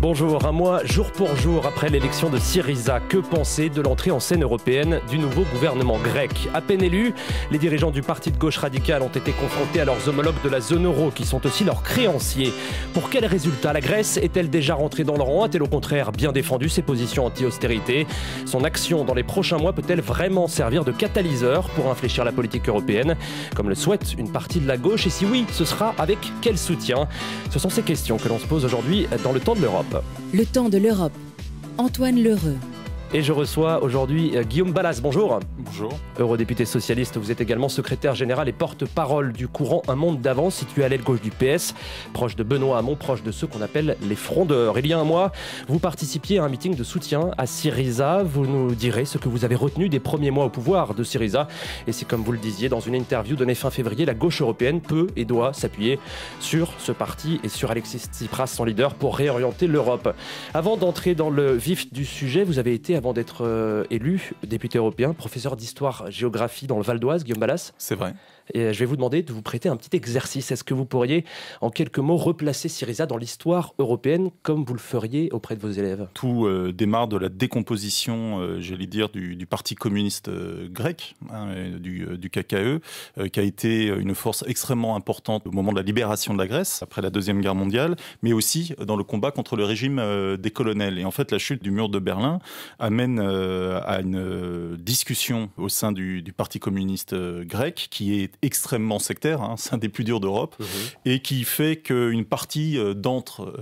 Bonjour, un mois jour pour jour après l'élection de Syriza, que penser de l'entrée en scène européenne du nouveau gouvernement grec? À peine élus, les dirigeants du parti de gauche radicale ont été confrontés à leurs homologues de la zone euro qui sont aussi leurs créanciers. Pour quels résultats? La Grèce est-elle déjà rentrée dans le rang? A-t-elle au contraire bien défendu ses positions anti-austérité? Son action dans les prochains mois peut-elle vraiment servir de catalyseur pour infléchir la politique européenne, comme le souhaite une partie de la gauche? Et si oui, ce sera avec quel soutien? Ce sont ces questions que l'on se pose aujourd'hui dans le temps de l'Europe. Le temps de l'Europe. Antoine Lereux. Et je reçois aujourd'hui Guillaume Balas. Bonjour. Bonjour. Eurodéputé socialiste, vous êtes également secrétaire général et porte-parole du courant Un Monde d'Avant, situé à l'aile gauche du PS, proche de Benoît Hamon, proche de ceux qu'on appelle les frondeurs. Il y a un mois, vous participiez à un meeting de soutien à Syriza. Vous nous direz ce que vous avez retenu des premiers mois au pouvoir de Syriza. Et c'est comme vous le disiez, dans une interview donnée fin février, la gauche européenne peut et doit s'appuyer sur ce parti et sur Alexis Tsipras, son leader, pour réorienter l'Europe. Avant d'entrer dans le vif du sujet, vous avez été, avant d'être élu député européen, professeur d'histoire-géographie dans le Val d'Oise, Guillaume Balas. C'est vrai. Et je vais vous demander de vous prêter un petit exercice. Est-ce que vous pourriez, en quelques mots, replacer Syriza dans l'histoire européenne comme vous le feriez auprès de vos élèves? Tout démarre de la décomposition, j'allais dire, du Parti communiste grec, du KKE, qui a été une force extrêmement importante au moment de la libération de la Grèce, après la Deuxième Guerre mondiale, mais aussi dans le combat contre le régime des colonels. Et en fait, la chute du mur de Berlin amène à une discussion au sein du Parti communiste grec, qui est extrêmement sectaire, c'est un des plus durs d'Europe, et qui fait qu'une partie d'entre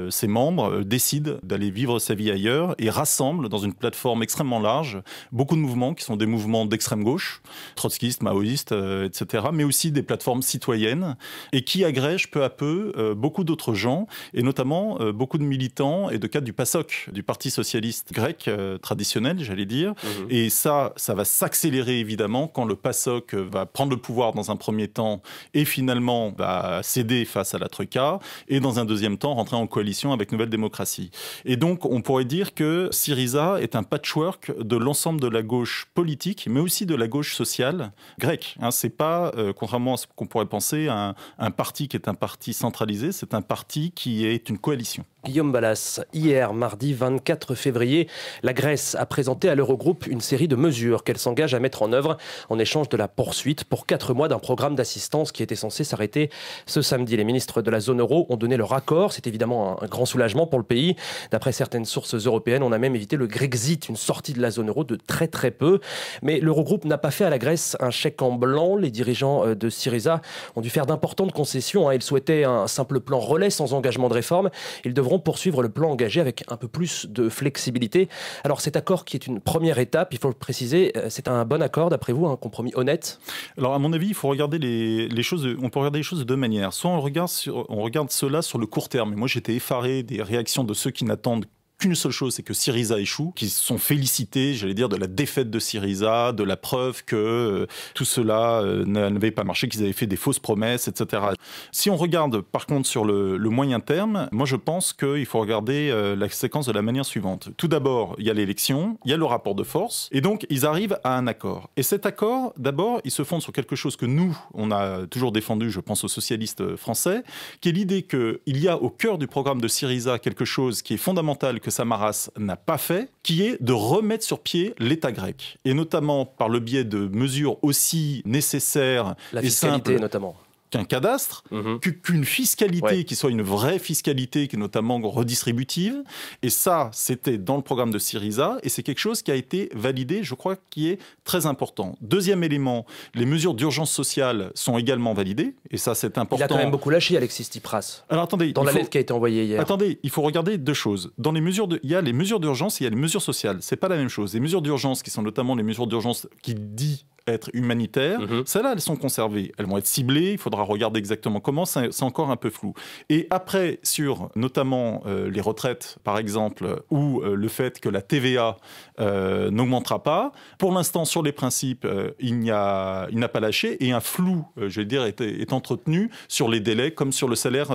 ses membres décide d'aller vivre sa vie ailleurs et rassemble dans une plateforme extrêmement large beaucoup de mouvements qui sont des mouvements d'extrême gauche, trotskistes, maoïstes, etc., mais aussi des plateformes citoyennes, et qui agrègent peu à peu beaucoup d'autres gens, et notamment beaucoup de militants et de cadres du PASOK, du Parti socialiste grec traditionnel, j'allais dire, et ça va s'accélérer évidemment quand le PASOK va prendre le pouvoir dans un premier temps et finalement céder face à la Troïka et dans un deuxième temps rentrer en coalition avec Nouvelle Démocratie. Et donc on pourrait dire que Syriza est un patchwork de l'ensemble de la gauche politique mais aussi de la gauche sociale grecque. C'est pas, contrairement à ce qu'on pourrait penser, un parti qui est un parti centralisé, c'est un parti qui est une coalition. Guillaume Balas, hier, mardi 24 février, la Grèce a présenté à l'Eurogroupe une série de mesures qu'elle s'engage à mettre en œuvre en échange de la poursuite pour 4 mois d'un programme d'assistance qui était censé s'arrêter ce samedi. Les ministres de la zone euro ont donné leur accord. C'est évidemment un grand soulagement pour le pays. D'après certaines sources européennes, on a même évité le Grexit, une sortie de la zone euro de très très peu. Mais l'Eurogroupe n'a pas fait à la Grèce un chèque en blanc. Les dirigeants de Syriza ont dû faire d'importantes concessions. Ils souhaitaient un simple plan relais sans engagement de réforme. Ils devront poursuivre le plan engagé avec un peu plus de flexibilité. Alors cet accord qui est une première étape, il faut le préciser, c'est un bon accord d'après vous, un compromis honnête? Alors à mon avis, il faut regarder les choses, on peut regarder les choses de deux manières. Soit on regarde cela sur le court terme. Et moi j'étais effaré des réactions de ceux qui n'attendent qu'une seule chose, c'est que Syriza échoue, qui se sont félicités, j'allais dire, de la défaite de Syriza, de la preuve que tout cela n'avait pas marché, qu'ils avaient fait des fausses promesses, etc. Si on regarde, par contre, sur le moyen terme, moi je pense qu'il faut regarder la séquence de la manière suivante. Tout d'abord, il y a l'élection, il y a le rapport de force, et donc ils arrivent à un accord. Et cet accord, d'abord, il se fonde sur quelque chose que nous, on a toujours défendu, je pense aux socialistes français, qui est l'idée qu'il y a au cœur du programme de Syriza quelque chose qui est fondamental, que Samaras n'a pas fait, qui est de remettre sur pied l'État grec. Et notamment par le biais de mesures aussi nécessaires et simples notamment qu'un cadastre, qu'une fiscalité qui soit une vraie fiscalité, qui est notamment redistributive. Et ça, c'était dans le programme de Syriza, et c'est quelque chose qui a été validé, je crois, qui est très important. Deuxième élément, les mesures d'urgence sociale sont également validées, et ça, c'est important. Il a quand même beaucoup lâché, Alexis Tsipras. Alors attendez, dans la lettre qui a été envoyée hier. Attendez, il faut regarder deux choses. Dans les mesures il y a les mesures d'urgence et il y a les mesures sociales. C'est pas la même chose. Les mesures d'urgence, qui sont notamment les mesures d'urgence qui dit être humanitaires, celles-là, elles sont conservées. Elles vont être ciblées, il faudra regarder exactement comment, c'est encore un peu flou. Et après, sur notamment les retraites, par exemple, ou le fait que la TVA n'augmentera pas, pour l'instant, sur les principes, il n'a pas lâché, et un flou, je vais dire, est entretenu sur les délais, comme sur le salaire,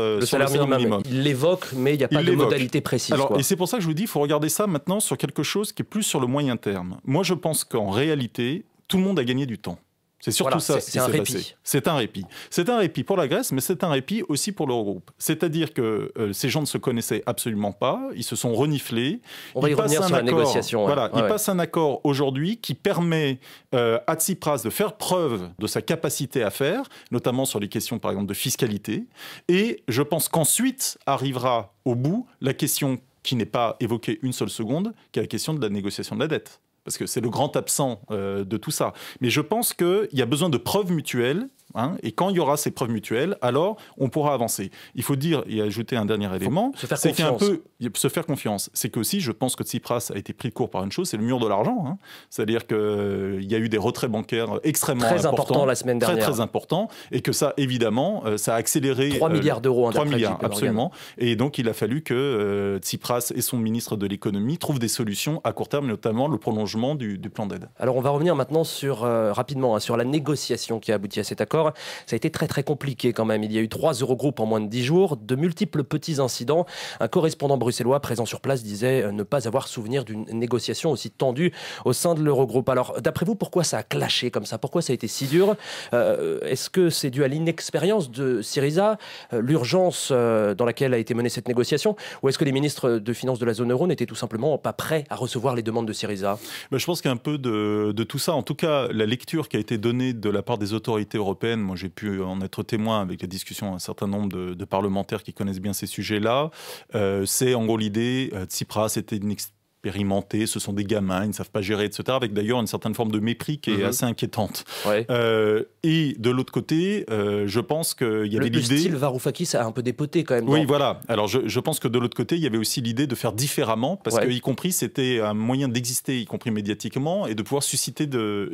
minimum. Il l'évoque, mais il n'y a pas de modalité précise. Alors, et c'est pour ça que je vous dis, il faut regarder ça maintenant sur quelque chose qui est plus sur le moyen terme. Moi, je pense qu'en réalité, tout le monde a gagné du temps. C'est surtout ça ce qui s'est passé. C'est un répit. C'est un répit pour la Grèce, mais c'est un répit aussi pour l'Eurogroupe. C'est-à-dire que ces gens ne se connaissaient absolument pas, ils se sont reniflés. On va y revenir sur la négociation. Voilà, il passe un accord aujourd'hui qui permet à Tsipras de faire preuve de sa capacité à faire, notamment sur les questions, par exemple, de fiscalité. Et je pense qu'ensuite arrivera au bout la question qui n'est pas évoquée une seule seconde, qui est la question de la négociation de la dette. Parce que c'est le grand absent de tout ça. Mais je pense qu'il y a besoin de preuves mutuelles, et quand il y aura ces preuves mutuelles, alors on pourra avancer. Il faut dire et ajouter un dernier élément, c'est qu'il y a un peu se faire confiance. C'est qu'aussi, je pense que Tsipras a été pris de court par une chose, c'est le mur de l'argent. C'est-à-dire qu'il y a eu des retraits bancaires extrêmement importants la semaine dernière. Très importants, et que ça, évidemment, ça a accéléré... 3 milliards d'euros. 3 milliards, absolument. Et donc, il a fallu que Tsipras et son ministre de l'économie trouvent des solutions à court terme, notamment le prolongement du plan d'aide. Alors, on va revenir maintenant rapidement sur la négociation qui a abouti à cet accord. Ça a été très très compliqué quand même. Il y a eu 3 Eurogroupes en moins de 10 jours, de multiples petits incidents. Un correspondant bruxellois présent sur place disait ne pas avoir souvenir d'une négociation aussi tendue au sein de l'Eurogroupe. Alors d'après vous, pourquoi ça a clashé comme ça? Pourquoi ça a été si dur? Est-ce que c'est dû à l'inexpérience de Syriza, l'urgence dans laquelle a été menée cette négociation, ou est-ce que les ministres de finances de la zone euro n'étaient tout simplement pas prêts à recevoir les demandes de Syriza? Je pense qu'il y a un peu de tout ça. En tout cas, la lecture qui a été donnée de la part des autorités européennes, moi j'ai pu en être témoin avec les discussions d'un certain nombre de parlementaires qui connaissent bien ces sujets-là, c'est en gros l'idée, Tsipras était expérimentés, ce sont des gamins, ils ne savent pas gérer, etc. Avec d'ailleurs une certaine forme de mépris qui est assez inquiétante. Ouais. Et de l'autre côté, je pense qu'il y avait l'idée... Le style Varoufakis a un peu dépoté quand même. Oui, voilà. Alors je pense que de l'autre côté, il y avait aussi l'idée de faire différemment, parce que, y compris, c'était un moyen d'exister, y compris médiatiquement, et de pouvoir susciter de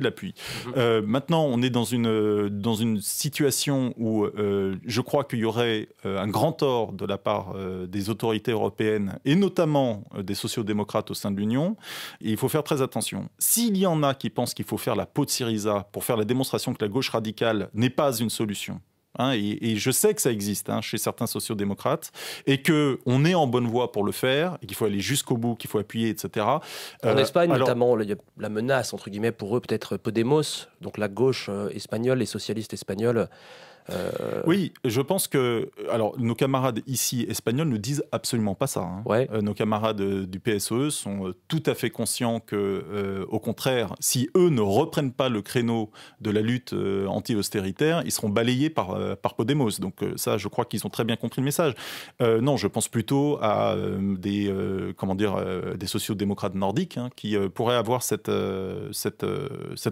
l'appui. Maintenant, on est dans une situation où je crois qu'il y aurait un grand tort de la part des autorités européennes, et notamment des sociodémocrates au sein de l'Union, et il faut faire très attention. S'il y en a qui pensent qu'il faut faire la peau de Syriza pour faire la démonstration que la gauche radicale n'est pas une solution, et je sais que ça existe chez certains sociodémocrates, et qu'on est en bonne voie pour le faire, et qu'il faut aller jusqu'au bout, qu'il faut appuyer, etc. En Espagne, notamment, il y a la menace, entre guillemets, pour eux, peut-être Podemos, donc la gauche espagnole, les socialistes espagnols. Oui, je pense que nos camarades ici espagnols ne disent absolument pas ça. Nos camarades du PSOE sont tout à fait conscients que, au contraire, si eux ne reprennent pas le créneau de la lutte anti-austéritaire, ils seront balayés par Podemos. Donc ça, je crois qu'ils ont très bien compris le message. Non, je pense plutôt à des sociodémocrates nordiques qui pourraient avoir cette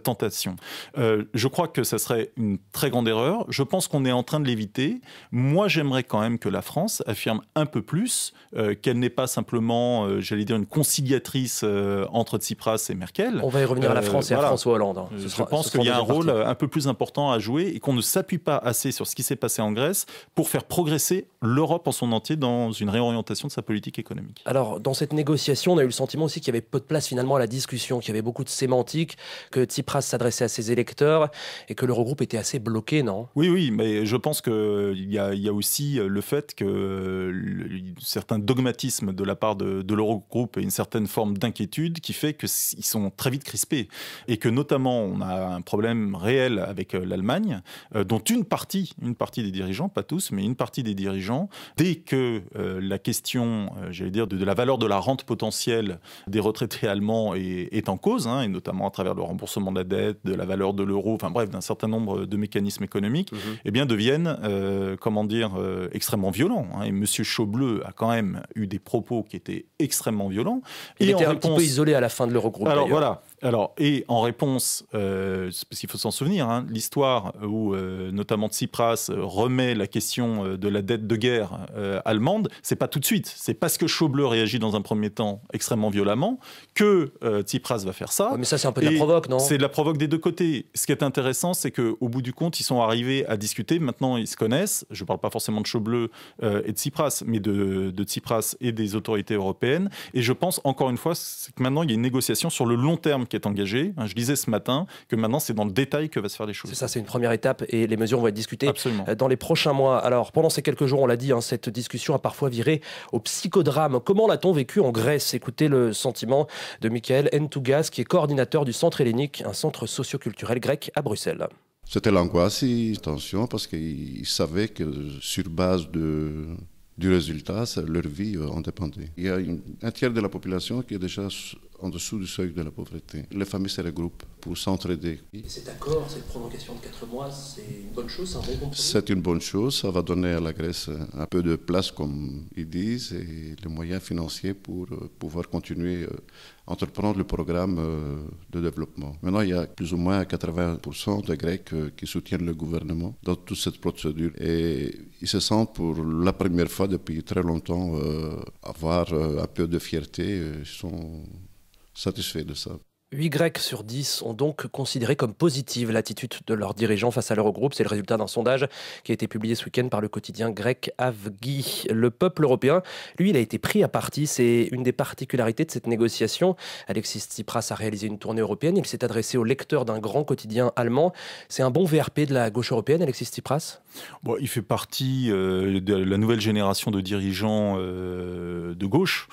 tentation. Je crois que ça serait une très grande erreur. Je pense qu'on est en train de l'éviter. Moi, j'aimerais quand même que la France affirme un peu plus qu'elle n'est pas simplement, une conciliatrice entre Tsipras et Merkel. On va y revenir à la France et à François Hollande. Je pense qu'il y a un rôle un peu plus important à jouer et qu'on ne s'appuie pas assez sur ce qui s'est passé en Grèce pour faire progresser l'Europe en son entier dans une réorientation de sa politique économique. Alors, dans cette négociation, on a eu le sentiment aussi qu'il y avait peu de place finalement à la discussion, qu'il y avait beaucoup de sémantique, que Tsipras s'adressait à ses électeurs et que l'Eurogroupe était assez bloqué, non? Oui, mais je pense qu'il y a aussi le fait que certains dogmatismes de la part de l'Eurogroupe et une certaine forme d'inquiétude qui fait qu'ils sont très vite crispés. Et que notamment, on a un problème réel avec l'Allemagne, dont une partie des dirigeants, pas tous, mais une partie des dirigeants, dès que la question, de la valeur de la rente potentielle des retraités allemands est en cause, et notamment à travers le remboursement de la dette, de la valeur de l'euro, enfin bref, d'un certain nombre de mécanismes économiques, deviennent extrêmement violents. Et M. Schauble a quand même eu des propos qui étaient extrêmement violents. Il était un petit peu isolé à la fin de l'Eurogroupe. Et en réponse, parce qu'il faut s'en souvenir, l'histoire où notamment Tsipras remet la question de la dette de guerre allemande, c'est pas tout de suite. C'est parce que Schauble réagit dans un premier temps extrêmement violemment que Tsipras va faire ça. Ouais, mais ça, c'est un peu de la provoque, non? C'est de la provoque des deux côtés. Ce qui est intéressant, c'est qu'au bout du compte, ils sont arrivés à discuter. Maintenant, ils se connaissent. Je ne parle pas forcément de Schauble et de Tsipras, mais de Tsipras et des autorités européennes. Et je pense, encore une fois, que maintenant, il y a une négociation sur le long terme qui est engagée. Je disais ce matin que maintenant, c'est dans le détail que va se faire les choses. C'est ça, c'est une première étape et les mesures vont être discutées Absolument. Dans les prochains mois. Alors, pendant ces quelques jours, on l'a dit, cette discussion a parfois viré au psychodrame. Comment l'a-t-on vécu en Grèce? Écoutez le sentiment de Michael Entougas, qui est coordinateur du Centre hellénique, un centre socioculturel grec à Bruxelles. C'était l'angoisse et tension parce qu'ils savaient que sur base du résultat, leur vie en dépendait. Il y a un tiers de la population qui est déjà en dessous du seuil de la pauvreté. Les familles se regroupent pour s'entraider. Et cet accord, cette prolongation de 4 mois, c'est une bonne chose, c'est un bon compromis? C'est une bonne chose, ça va donner à la Grèce un peu de place, comme ils disent, et les moyens financiers pour pouvoir continuer à entreprendre le programme de développement. Maintenant, il y a plus ou moins 80% de Grecs qui soutiennent le gouvernement dans toute cette procédure. Et ils se sentent pour la première fois depuis très longtemps avoir un peu de fierté. Ils sont satisfaits de ça. 8 Grecs sur 10 ont donc considéré comme positive l'attitude de leurs dirigeants face à l'Eurogroupe. C'est le résultat d'un sondage qui a été publié ce week-end par le quotidien grec Avgi. Le peuple européen, lui, il a été pris à partie. C'est une des particularités de cette négociation. Alexis Tsipras a réalisé une tournée européenne. Il s'est adressé aux lecteurs d'un grand quotidien allemand. C'est un bon VRP de la gauche européenne, Alexis Tsipras? Bon, il fait partie de la nouvelle génération de dirigeants de gauche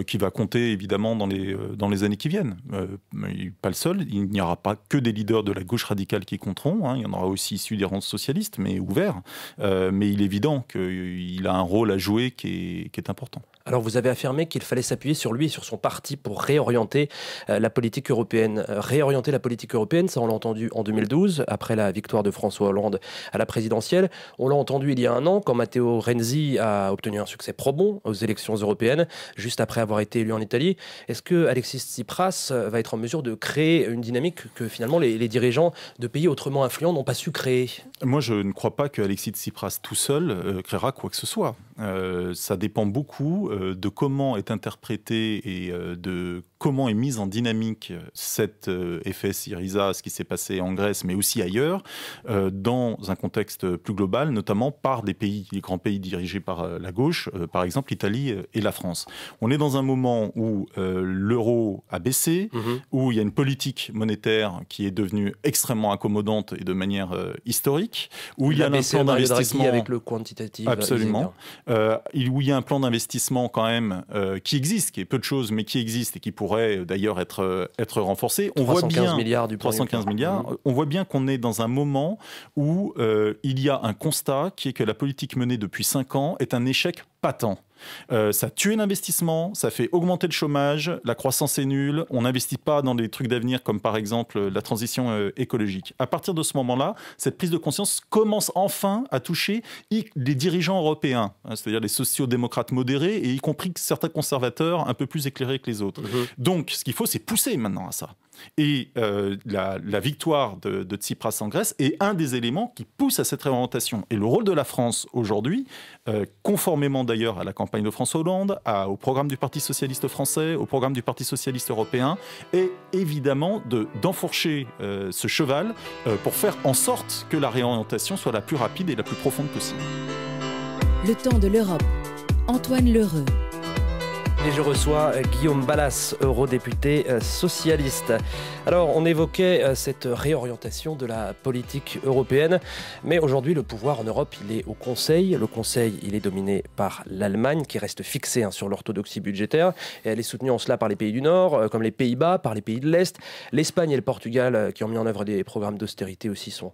qui va compter évidemment dans les années qui viennent. Pas le seul, il n'y aura pas que des leaders de la gauche radicale qui compteront, il y en aura aussi issus des rangs socialistes, mais ouverts. Mais il est évident qu'il a un rôle à jouer qui est important. Alors vous avez affirmé qu'il fallait s'appuyer sur lui et sur son parti pour réorienter la politique européenne. Réorienter la politique européenne, ça on l'a entendu en 2012, après la victoire de François Hollande à la présidentielle. On l'a entendu il y a un an, quand Matteo Renzi a obtenu un succès probant aux élections européennes, juste après avoir été élu en Italie. Est-ce que Alexis Tsipras va être en mesure de créer une dynamique que finalement les dirigeants de pays autrement influents n'ont pas su créer? Moi, je ne crois pas que Alexis Tsipras tout seul créera quoi que ce soit. Ça dépend beaucoup de comment est interprété et de comment est mise en dynamique cet effet Syriza, ce qui s'est passé en Grèce, mais aussi ailleurs, dans un contexte plus global, notamment par les grands pays dirigés par la gauche, par exemple l'Italie et la France. On est dans un moment où l'euro a baissé, où il y a une politique monétaire qui est devenue extrêmement accommodante et de manière historique, où il y a un plan d'investissement avec le quantitative. Absolument. Où il y a un plan d'investissement quand même qui existe, qui est peu de choses, mais qui existe et qui pourrait d'ailleurs être renforcé. On 315 milliards du 315 milliards. On voit bien qu'on est dans un moment où il y a un constat qui est que la politique menée depuis 5 ans est un échec patent. Ça tue l'investissement, ça fait augmenter le chômage, la croissance est nulle, on n'investit pas dans des trucs d'avenir comme par exemple la transition écologique. À partir de ce moment-là, cette prise de conscience commence enfin à toucher les dirigeants européens, c'est-à-dire les sociaux-démocrates modérés et y compris certains conservateurs un peu plus éclairés que les autres. Donc ce qu'il faut, c'est pousser maintenant à ça. Et la victoire de Tsipras en Grèce est un des éléments qui pousse à cette réorientation. Et le rôle de la France aujourd'hui, conformément d'ailleurs à la campagne de François Hollande, au programme du Parti socialiste français, au programme du Parti socialiste européen, est évidemment d'enfourcher ce cheval pour faire en sorte que la réorientation soit la plus rapide et la plus profonde possible. Le temps de l'Europe. Antoine L'Heureux. Et je reçois Guillaume Balas, eurodéputé socialiste. Alors, on évoquait cette réorientation de la politique européenne, mais aujourd'hui, le pouvoir en Europe, il est au Conseil. Le Conseil, il est dominé par l'Allemagne, qui reste fixée sur l'orthodoxie budgétaire, et elle est soutenue en cela par les pays du Nord, comme les Pays-Bas, par les pays de l'Est. L'Espagne et le Portugal, qui ont mis en œuvre des programmes d'austérité aussi, sont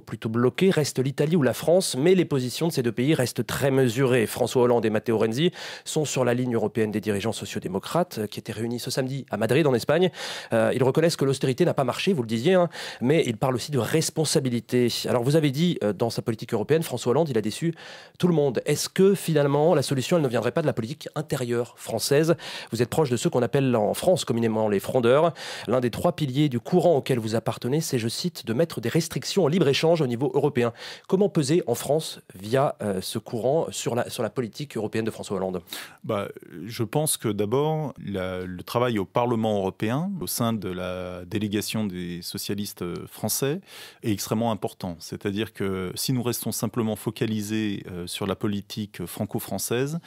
plutôt bloqués. Reste l'Italie ou la France, mais les positions de ces deux pays restent très mesurées. François Hollande et Matteo Renzi sont sur la ligne européenne des dirigeants sociodémocrates qui étaient réunis ce samedi à Madrid, en Espagne. Ils reconnaissent que l'austérité n'a pas marché, vous le disiez, mais ils parlent aussi de responsabilité. Alors vous avez dit, dans sa politique européenne, François Hollande, il a déçu tout le monde. Est-ce que finalement, la solution, elle ne viendrait pas de la politique intérieure française? Vous êtes proche de ceux qu'on appelle en France communément les frondeurs. L'un des 3 piliers du courant auquel vous appartenez, c'est, je cite, de mettre des restrictions au libre-échange au niveau européen. Comment peser en France, via ce courant, sur la politique européenne de François Hollande? Je Je pense que d'abord, le travail au Parlement européen, au sein de la délégation des socialistes français, est extrêmement important. C'est-à-dire que si nous restons simplement focalisés sur la politique franco-française,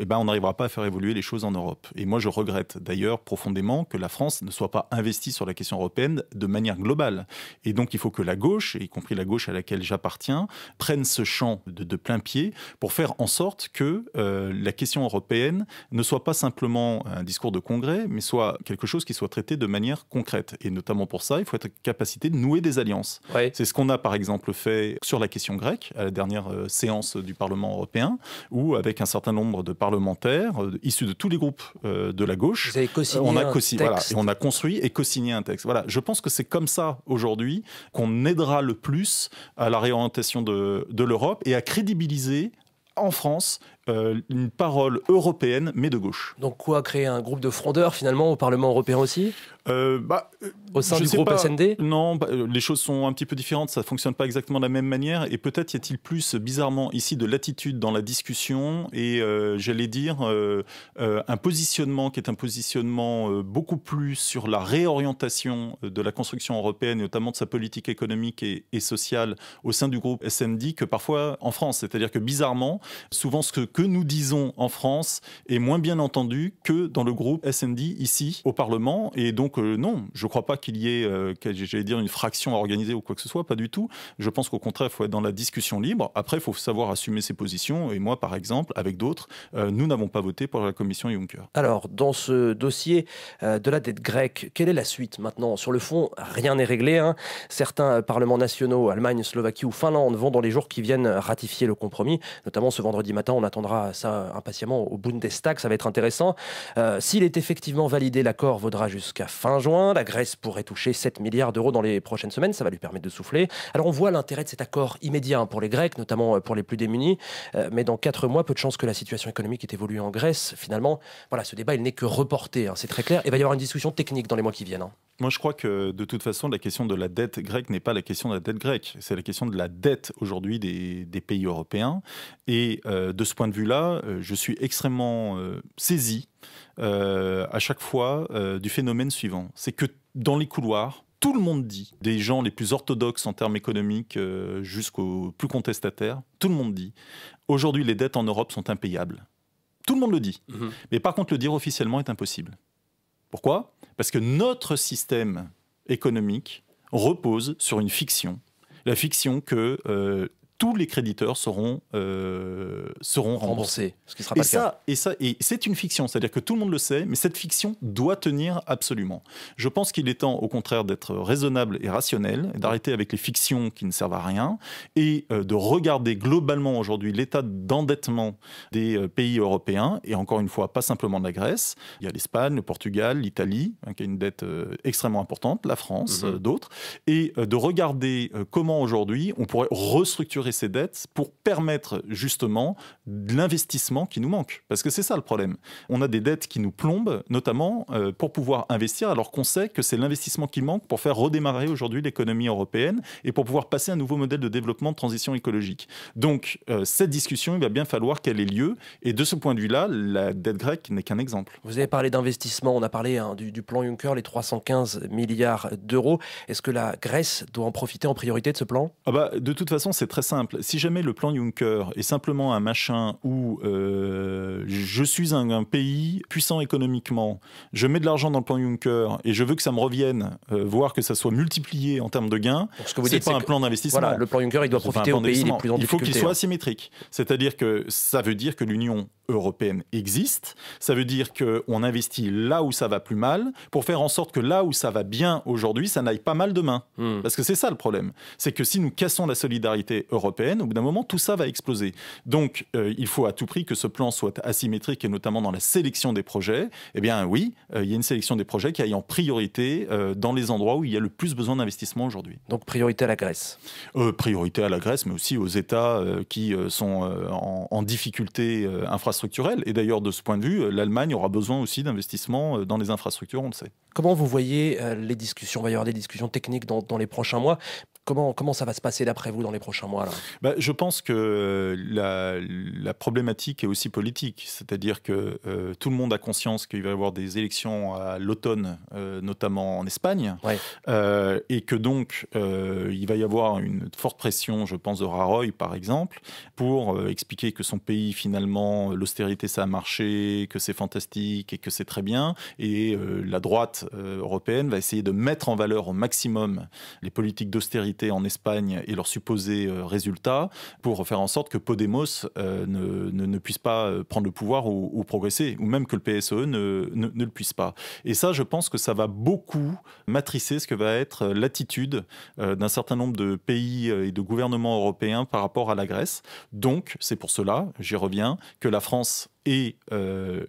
on n'arrivera pas à faire évoluer les choses en Europe. Et moi, je regrette d'ailleurs profondément que la France ne soit pas investie sur la question européenne de manière globale. Et donc, il faut que la gauche, y compris la gauche à laquelle j'appartiens, prenne ce champ de plein pied pour faire en sorte que la question européenne ne soit pas simplement un discours de congrès, mais soit quelque chose qui soit traité de manière concrète. Et notamment pour ça, il faut être en capacité de nouer des alliances. Ouais. C'est ce qu'on a par exemple fait sur la question grecque, à la dernière séance du Parlement européen, où avec un certain nombre de parlementaires issus de tous les groupes de la gauche, vous avez co-signé un texte. Voilà, et on a construit et co-signé un texte. Voilà, je pense que c'est comme ça aujourd'hui qu'on aidera le plus à la réorientation de l'Europe et à crédibiliser en France une parole européenne, mais de gauche. Donc quoi, créer un groupe de frondeurs finalement au Parlement européen aussi au sein du groupe SND? Non, les choses sont un petit peu différentes, ça ne fonctionne pas exactement de la même manière, et peut-être y a-t-il plus, bizarrement, ici, de latitude dans la discussion, et j'allais dire, un positionnement qui est un positionnement beaucoup plus sur la réorientation de la construction européenne, et notamment de sa politique économique et sociale au sein du groupe SND, que parfois en France. C'est-à-dire que, bizarrement, souvent ce que nous disons en France est moins bien entendu que dans le groupe SND, ici, au Parlement, et donc non, je ne crois pas qu'il y ait, j'allais dire, une fraction à organiser ou quoi que ce soit, pas du tout. Je pense qu'au contraire, il faut être dans la discussion libre. Après, il faut savoir assumer ses positions. Et moi, par exemple, avec d'autres, nous n'avons pas voté pour la commission Juncker. Alors, dans ce dossier de la dette grecque, quelle est la suite maintenant? Sur le fond, rien n'est réglé. Certains parlements nationaux, Allemagne, Slovaquie ou Finlande, vont dans les jours qui viennent ratifier le compromis. Notamment ce vendredi matin, on attendra ça impatiemment au Bundestag. Ça va être intéressant. S'il est effectivement validé, l'accord vaudra jusqu'à fin juin. La Grèce pourrait toucher 7 milliards d'euros dans les prochaines semaines. Ça va lui permettre de souffler. Alors on voit l'intérêt de cet accord immédiat pour les Grecs, notamment pour les plus démunis. Mais dans 4 mois, peu de chances que la situation économique ait évolué en Grèce. Finalement, voilà, ce débat, il n'est que reporté. C'est très clair. Il va y avoir une discussion technique dans les mois qui viennent. Moi, je crois que de toute façon, la question de la dette grecque n'est pas la question de la dette grecque. C'est la question de la dette aujourd'hui des pays européens. Et de ce point de vue-là, je suis extrêmement saisi à chaque fois du phénomène suivant. C'est que dans les couloirs, tout le monde dit, des gens les plus orthodoxes en termes économiques jusqu'aux plus contestataires, tout le monde dit, aujourd'hui les dettes en Europe sont impayables. Tout le monde le dit. Mais par contre, le dire officiellement est impossible. Pourquoi ? Parce que notre système économique repose sur une fiction. La fiction que tous les créditeurs seront remboursés. Ce qui sera pas le cas. Et c'est une fiction, c'est-à-dire que tout le monde le sait, mais cette fiction doit tenir absolument. Je pense qu'il est temps, au contraire, d'être raisonnable et rationnel, d'arrêter avec les fictions qui ne servent à rien, et de regarder globalement aujourd'hui l'état d'endettement des pays européens, et encore une fois, pas simplement de la Grèce. Il y a l'Espagne, le Portugal, l'Italie, qui a une dette extrêmement importante, la France, d'autres, et de regarder comment aujourd'hui on pourrait restructurer ces dettes pour permettre justement de l'investissement qui nous manque. Parce que c'est ça le problème. On a des dettes qui nous plombent, notamment pour pouvoir investir, alors qu'on sait que c'est l'investissement qui manque pour faire redémarrer aujourd'hui l'économie européenne et pour pouvoir passer à un nouveau modèle de développement de transition écologique. Donc cette discussion, il va bien falloir qu'elle ait lieu. Et de ce point de vue-là, la dette grecque n'est qu'un exemple. Vous avez parlé d'investissement, on a parlé du plan Juncker, les 315 milliards d'euros. Est-ce que la Grèce doit en profiter en priorité de ce plan ? De toute façon, c'est très simple. Si jamais le plan Juncker est simplement un machin où je suis un pays puissant économiquement, je mets de l'argent dans le plan Juncker et je veux que ça me revienne, voire que ça soit multiplié en termes de gains, c'est pas un plan d'investissement. Voilà, le plan Juncker, il doit profiter aux pays les plus en difficulté. Il faut qu'il soit asymétrique. C'est-à-dire que ça veut dire que l'Union européenne existe, ça veut dire qu'on investit là où ça va plus mal, pour faire en sorte que là où ça va bien aujourd'hui, ça n'aille pas mal demain. Parce que c'est ça le problème. C'est que si nous cassons la solidarité européenne, au bout d'un moment, tout ça va exploser. Donc, il faut à tout prix que ce plan soit asymétrique, et notamment dans la sélection des projets. Eh bien oui, il y a une sélection des projets qui aille en priorité dans les endroits où il y a le plus besoin d'investissement aujourd'hui. Donc priorité à la Grèce. Priorité à la Grèce, mais aussi aux États qui sont en difficulté infrastructurelle. Et d'ailleurs, de ce point de vue, l'Allemagne aura besoin aussi d'investissements dans les infrastructures, on le sait. Comment vous voyez les discussions ? Il va y avoir des discussions techniques dans les prochains mois. Comment ça va se passer d'après vous dans les prochains mois là ? Je pense que la problématique est aussi politique, c'est-à-dire que tout le monde a conscience qu'il va y avoir des élections à l'automne, notamment en Espagne, et que donc il va y avoir une forte pression, je pense, de Rajoy par exemple, pour expliquer que son pays finalement, l'austérité ça a marché, que c'est fantastique et que c'est très bien, et la droite européenne va essayer de mettre en valeur au maximum les politiques d'austérité en Espagne et leurs supposés résultats pour faire en sorte que Podemos ne puisse pas prendre le pouvoir ou progresser, ou même que le PSE ne le puisse pas. Et ça, je pense que ça va beaucoup matricer ce que va être l'attitude d'un certain nombre de pays et de gouvernements européens par rapport à la Grèce. Donc, c'est pour cela, j'y reviens, que la France et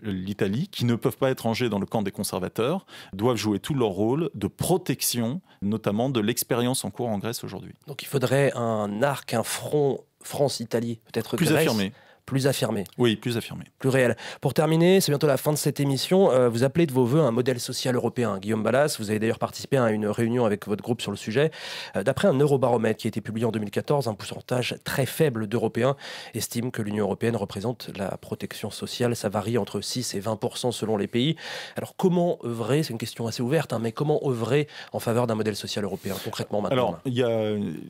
l'Italie, qui ne peuvent pas être rangés dans le camp des conservateurs, doivent jouer tout leur rôle de protection, notamment de l'expérience en cours en Grèce aujourd'hui. Donc il faudrait un arc, un front France-Italie, peut-être plus Grèce. Affirmé. Plus affirmé. Oui, plus affirmé. Plus réel. Pour terminer, c'est bientôt la fin de cette émission. Vous appelez de vos voeux un modèle social européen. Guillaume Balas, vous avez d'ailleurs participé à une réunion avec votre groupe sur le sujet. D'après un Eurobaromètre qui a été publié en 2014, un pourcentage très faible d'Européens estiment que l'Union européenne représente la protection sociale. Ça varie entre 6 et 20% selon les pays. Alors comment œuvrer, c'est une question assez ouverte, mais comment œuvrer en faveur d'un modèle social européen concrètement maintenant ? Alors,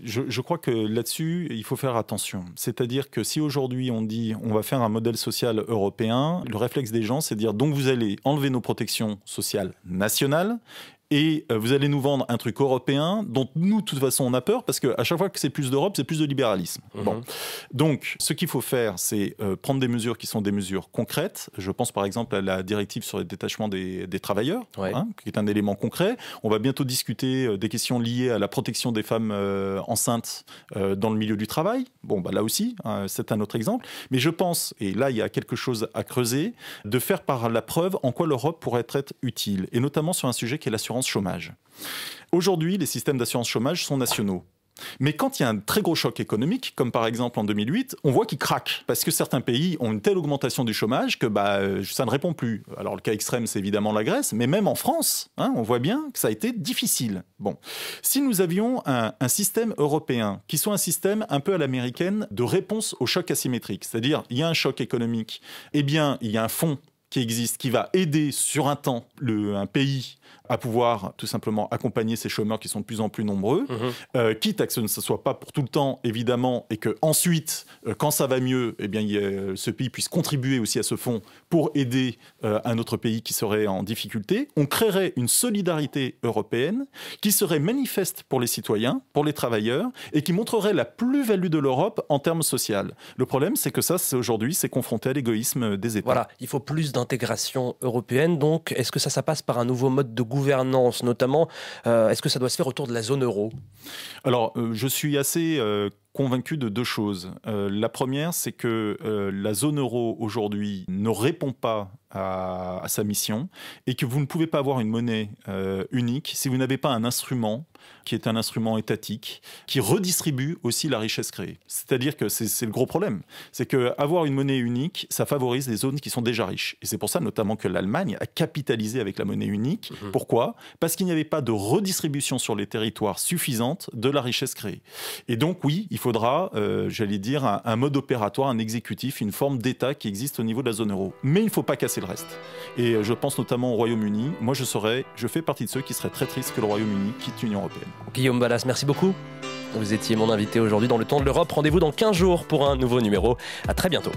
je crois que là-dessus, il faut faire attention. C'est-à-dire que si aujourd'hui on dit on va faire un modèle social européen, le réflexe des gens, c'est de dire donc vous allez enlever nos protections sociales nationales et vous allez nous vendre un truc européen dont nous, de toute façon, on a peur parce qu'à chaque fois que c'est plus d'Europe, c'est plus de libéralisme. Bon. Donc, ce qu'il faut faire, c'est prendre des mesures qui sont des mesures concrètes. Je pense par exemple à la directive sur le détachement des travailleurs, qui est un élément concret. On va bientôt discuter des questions liées à la protection des femmes enceintes dans le milieu du travail. Bon, là aussi, c'est un autre exemple. Mais je pense, et là, il y a quelque chose à creuser, de faire par la preuve en quoi l'Europe pourrait être utile, et notamment sur un sujet qui est l'assurance chômage. Aujourd'hui, les systèmes d'assurance chômage sont nationaux. Mais quand il y a un très gros choc économique, comme par exemple en 2008, on voit qu'ils craquent. Parce que certains pays ont une telle augmentation du chômage que ça ne répond plus. Alors le cas extrême, c'est évidemment la Grèce, mais même en France, on voit bien que ça a été difficile. Bon. Si nous avions un système européen, qui soit un système un peu à l'américaine de réponse au choc asymétrique, c'est-à-dire il y a un choc économique, eh bien il y a un fonds qui existe, qui va aider sur un temps un pays à pouvoir tout simplement accompagner ces chômeurs qui sont de plus en plus nombreux, quitte à que ce ne soit pas pour tout le temps, évidemment, et que ensuite, quand ça va mieux, eh bien, ce pays puisse contribuer aussi à ce fonds pour aider un autre pays qui serait en difficulté. On créerait une solidarité européenne qui serait manifeste pour les citoyens, pour les travailleurs, et qui montrerait la plus-value de l'Europe en termes sociaux. Le problème, c'est que aujourd'hui, c'est confronté à l'égoïsme des États. Voilà, il faut plus d'intégration européenne, donc est-ce que ça passe par un nouveau mode de gouvernance, notamment, est-ce que ça doit se faire autour de la zone euro ? Alors, je suis assez convaincu de deux choses. La première, c'est que la zone euro aujourd'hui ne répond pas à sa mission et que vous ne pouvez pas avoir une monnaie unique si vous n'avez pas un instrument qui est un instrument étatique qui redistribue aussi la richesse créée. C'est-à-dire que c'est le gros problème. C'est qu'avoir une monnaie unique, ça favorise les zones qui sont déjà riches. Et c'est pour ça notamment que l'Allemagne a capitalisé avec la monnaie unique. Pourquoi ? Parce qu'il n'y avait pas de redistribution sur les territoires suffisante de la richesse créée. Et donc oui, il faudra, j'allais dire, un mode opératoire, un exécutif, une forme d'État qui existe au niveau de la zone euro. Mais il ne faut pas casser le reste. Et je pense notamment au Royaume-Uni. Moi, je fais partie de ceux qui seraient très tristes que le Royaume-Uni quitte l'Union européenne. Guillaume Balas, merci beaucoup. Vous étiez mon invité aujourd'hui dans Le Temps de l'Europe. Rendez-vous dans 15 jours pour un nouveau numéro. À très bientôt.